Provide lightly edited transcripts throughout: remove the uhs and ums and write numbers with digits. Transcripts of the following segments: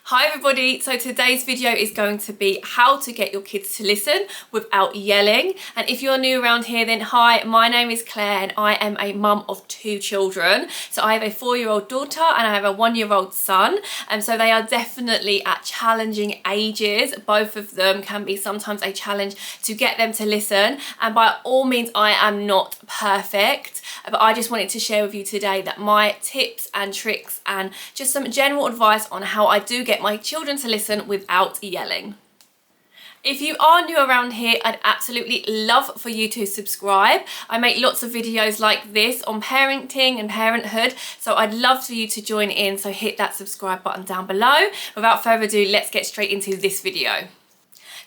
Hi everybody, so today's video is going to be how to get your kids to listen without yelling. And if you're new around here, then hi, my name is Claire and I am a mum of 2 children. So I have a 4-year-old daughter and I have a 1-year-old son. And so they are definitely at challenging ages. Both of them can be sometimes a challenge to get them to listen. And by all means, I am not perfect, but I just wanted to share with you today that my tips and tricks and just some general advice on how I do get my children to listen without yelling. If you are new around here, I'd absolutely love for you to subscribe. I make lots of videos like this on parenting and parenthood, so I'd love for you to join in, so hit that subscribe button down below. Without further ado, let's get straight into this video.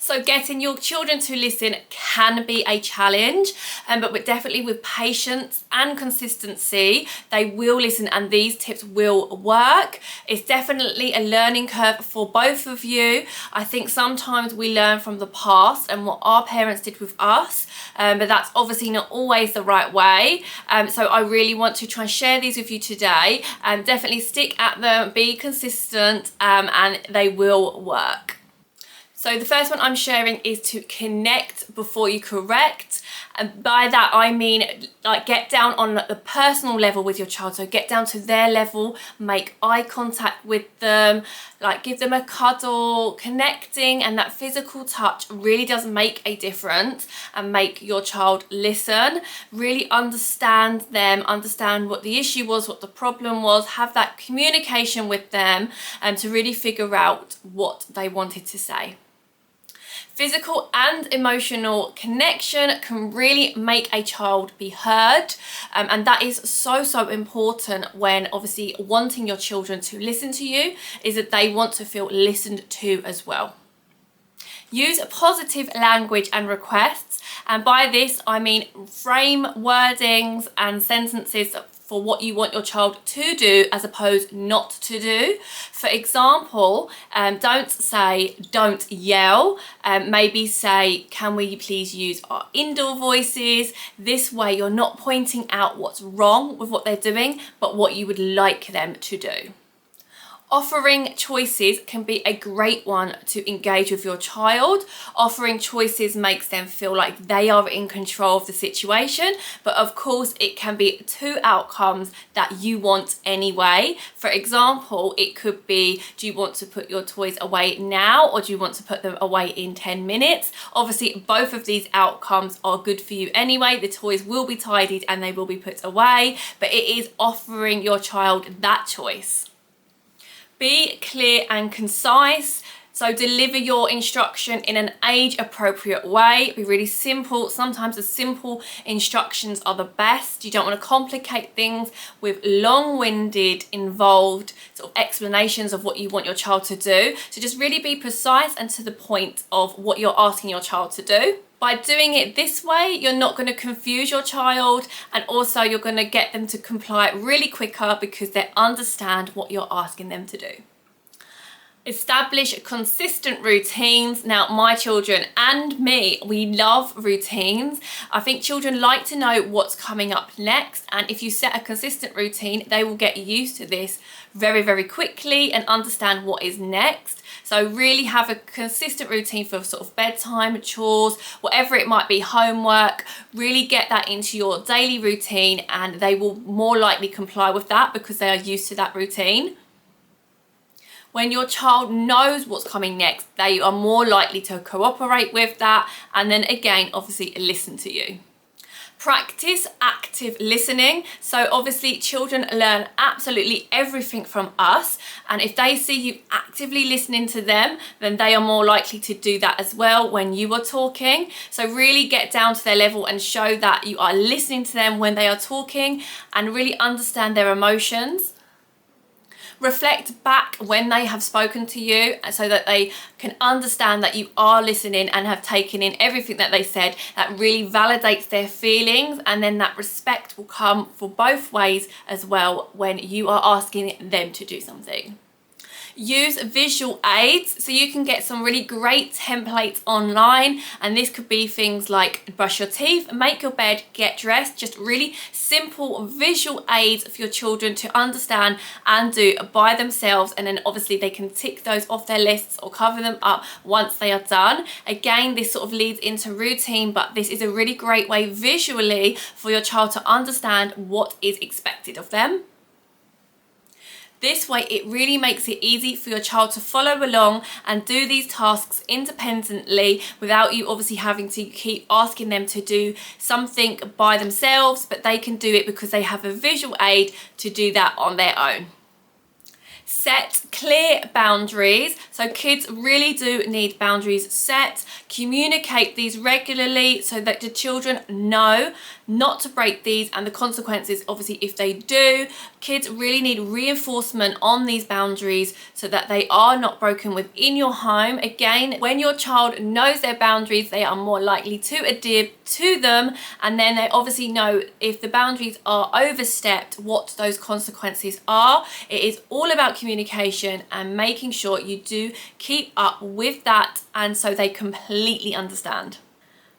So getting your children to listen can be a challenge, but definitely with patience and consistency, they will listen and these tips will work. It's definitely a learning curve for both of you. I think sometimes we learn from the past and what our parents did with us, but that's obviously not always the right way. So I really want to try and share these with you today, and definitely stick at them, be consistent, and they will work. So the first one I'm sharing is to connect before you correct. And by that, I mean, like, get down on the personal level with your child. So get down to their level, make eye contact with them, like give them a cuddle. Connecting and that physical touch really does make a difference and make your child listen. Really understand them, understand what the issue was, what the problem was, have that communication with them, and to really figure out what they wanted to say. Physical and emotional connection can really make a child be heard, and that is so important when obviously wanting your children to listen to you, is that they want to feel listened to as well. Use positive language and requests, and by this I mean frame wordings and sentences for what you want your child to do as opposed not to do. For example, don't say don't yell, maybe say can we please use our indoor voices. This way you're not pointing out what's wrong with what they're doing, but what you would like them to do. Offering choices can be a great one to engage with your child. Offering choices makes them feel like they are in control of the situation, but of course it can be 2 outcomes that you want anyway. For example, it could be, do you want to put your toys away now or do you want to put them away in 10 minutes? Obviously both of these outcomes are good for you anyway. The toys will be tidied and they will be put away, but it is offering your child that choice. Be clear and concise. So deliver your instruction in an age-appropriate way. Be really simple. Sometimes the simple instructions are the best. You don't want to complicate things with long-winded, involved sort of explanations of what you want your child to do. So just really be precise and to the point of what you're asking your child to do. By doing it this way, you're not going to confuse your child, and also you're going to get them to comply really quicker because they understand what you're asking them to do. Establish consistent routines. Now, my children and me, we love routines. I think children like to know what's coming up next, and if you set a consistent routine, they will get used to this very quickly and understand what is next. So really have a consistent routine for sort of bedtime, chores, whatever it might be, homework. Really get that into your daily routine and they will more likely comply with that because they are used to that routine. When your child knows what's coming next, they are more likely to cooperate with that and then again, obviously listen to you. Practice active listening. So obviously children learn absolutely everything from us, and if they see you actively listening to them, then they are more likely to do that as well when you are talking. So really get down to their level and show that you are listening to them when they are talking and really understand their emotions. Reflect back when they have spoken to you so that they can understand that you are listening and have taken in everything that they said. That really validates their feelings, and then that respect will come for both ways as well when you are asking them to do something. Use visual aids, so you can get some really great templates online, and this could be things like brush your teeth, make your bed, get dressed, just really simple visual aids for your children to understand and do by themselves, and then obviously they can tick those off their lists or cover them up once they are done. Again, this sort of leads into routine, but this is a really great way visually for your child to understand what is expected of them. This way it really makes it easy for your child to follow along and do these tasks independently without you obviously having to keep asking them to do something by themselves, but they can do it because they have a visual aid to do that on their own. Set clear boundaries. So kids really do need boundaries set. Communicate these regularly so that the children know not to break these, and the consequences obviously if they do. Kids really need reinforcement on these boundaries so that they are not broken within your home. Again, when your child knows their boundaries, they are more likely to adhere to them, and then they obviously know if the boundaries are overstepped, what those consequences are. It is all about communication and making sure you do keep up with that, and so they completely understand.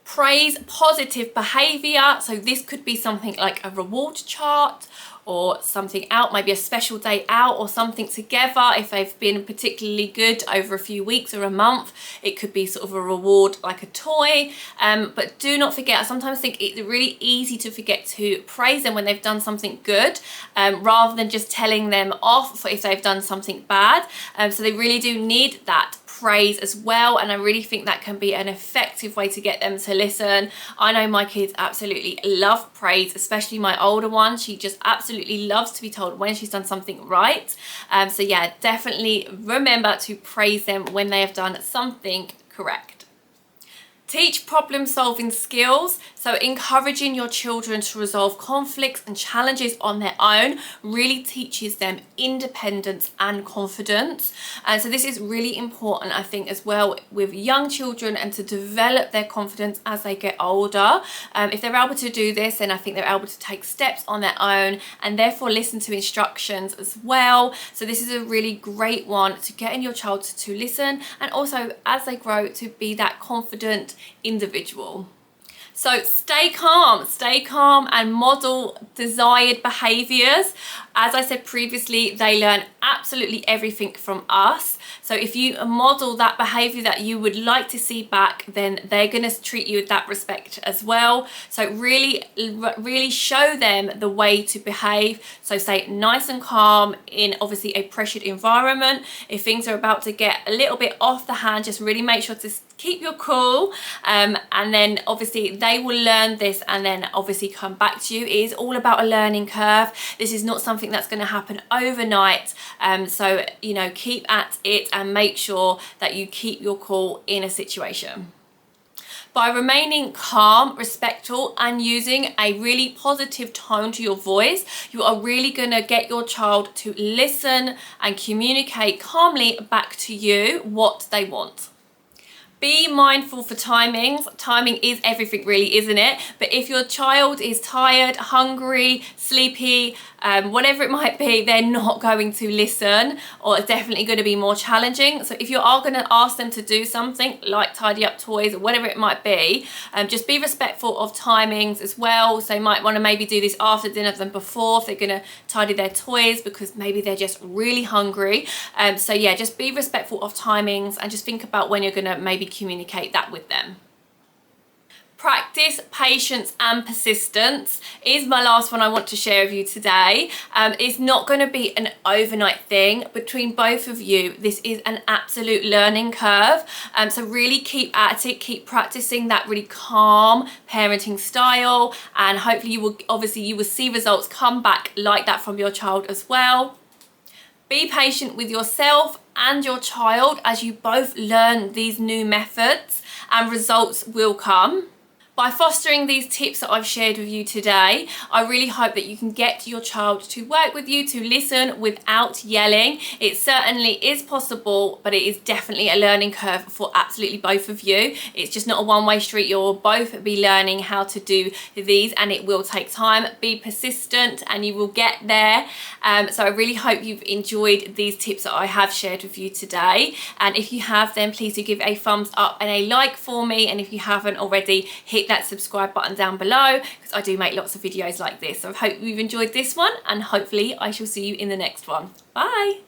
Praise positive behavior. So this could be something like a reward chart or something out, maybe a special day out or something together. If they've been particularly good over a few weeks or a month, it could be sort of a reward like a toy. But do not forget, I sometimes think it's really easy to forget to praise them when they've done something good, rather than just telling them off for if they've done something bad. So they really do need that praise as well, and I really think that can be an effective way to get them to listen. I know my kids absolutely love praise, especially my older one. She just absolutely loves to be told when she's done something right. So yeah, definitely remember to praise them when they have done something correct. Teach problem solving skills, so encouraging your children to resolve conflicts and challenges on their own really teaches them independence and confidence. And so this is really important, I think, as well with young children, and to develop their confidence as they get older. If they're able to do this, then I think they're able to take steps on their own and therefore listen to instructions as well. So this is a really great one to get in your child to listen, and also as they grow to be that confident individual. So stay calm and model desired behaviors. As I said previously, they learn absolutely everything from us. So if you model that behavior that you would like to see back, then they're going to treat you with that respect as well. So really show them the way to behave. So say nice and calm in obviously a pressured environment. If things are about to get a little bit off the hand, just really make sure to keep your cool, and then obviously they will learn this and then obviously come back to you. It is all about a learning curve. This is not something that's going to happen overnight, so you know, keep at it and make sure that you keep your cool in a situation. By remaining calm, respectful, and using a really positive tone to your voice, you are really going to get your child to listen and communicate calmly back to you what they want. Be mindful for timings. Timing is everything really, isn't it? But if your child is tired, hungry, sleepy, whatever it might be, they're not going to listen, or it's definitely going to be more challenging. So if you are going to ask them to do something like tidy up toys or whatever it might be, just be respectful of timings as well. So you might want to maybe do this after dinner than before if they're going to tidy their toys, because maybe they're just really hungry. So yeah, just be respectful of timings and just think about when you're going to maybe communicate that with them. Practice patience and persistence is my last one I want to share with you today. It's not going to be an overnight thing between both of you. This is an absolute learning curve. So really keep at it, keep practicing that really calm parenting style, and hopefully you will see results come back like that from your child as well. Be patient with yourself and your child as you both learn these new methods, and results will come. By fostering these tips that I've shared with you today, I really hope that you can get your child to work with you, to listen without yelling. It certainly is possible, but it is definitely a learning curve for absolutely both of you. It's just not a one-way street. You'll both be learning how to do these, and it will take time. Be persistent and you will get there. So I really hope you've enjoyed these tips that I have shared with you today. And if you have, then please do give a thumbs up and a like for me. And if you haven't already, hit that subscribe button down below, because I do make lots of videos like this. So I hope you've enjoyed this one, and hopefully I shall see you in the next one. Bye.